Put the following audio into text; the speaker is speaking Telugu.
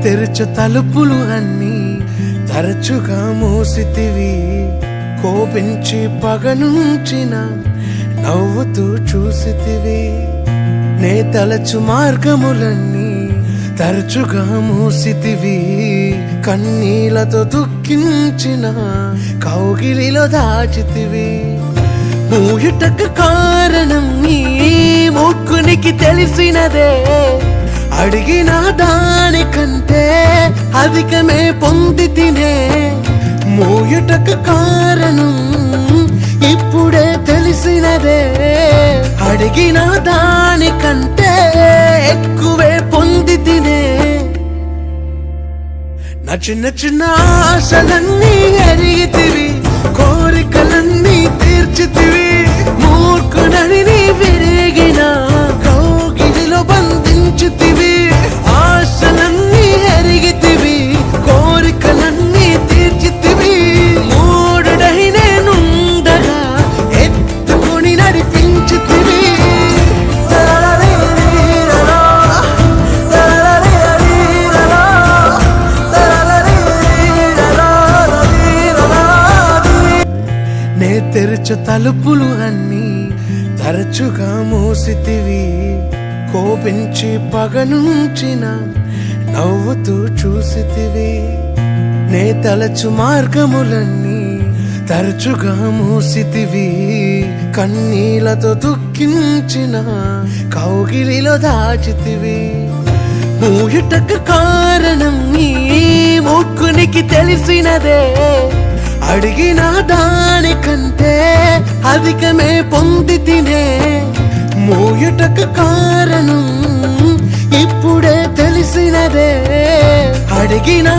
తెరచు తలుపులు అన్నీ తరచుగా మూసితివి, కోపించి పగనుంచిన నవ్వుతూ చూసితివి. నే తలచు మార్గములన్నీ తరచుగా మూసితివి, కన్నీలతో దుఃఖించిన కౌగిలిలో దాచితివి. మూయుటకు కారణం నీ మూర్ఖునికి తెలిసినదే, అడిగిన దానికంటే అధికమే పొంది తినే. మూయుటకు కారణం ఇప్పుడే తెలిసినదే, అడిగిన దానికంటే ఎక్కువే పొంది తినే. నా చిన్న చిన్న ఆశలన్నీ ఎరిగితివి, కోరికలన్నీ తీర్చితివి. మూర్ఖుడని నీ విరిగిన కౌగిలిలో బంధించితివి. ఆశలన్నీ ఎరిగితివి, కోరికలన్నీ తీర్చితివి. మూడుడై నేనుండగా ఎత్తుకొని నడిపించితివి. నే తెరచు తలుపులు అన్నీ తరచుగా మూసితివి, కోపించి పగనుంచిన నవ్వుతూ చూసితివి. నే తలచు మార్గములన్నీ తరచుగా మూసితివి, కన్నీలతో దుఃఖించిన కౌగిలిలో దాచితివి. మూయుటకు కారణం నీ మూర్ఖునికి తెలిసినదే, అడిగిన దానికంటే అధికమే పొంది తినే. మూయుటకు కారణం ఇప్పుడే తెలిసినదే, అడిగిన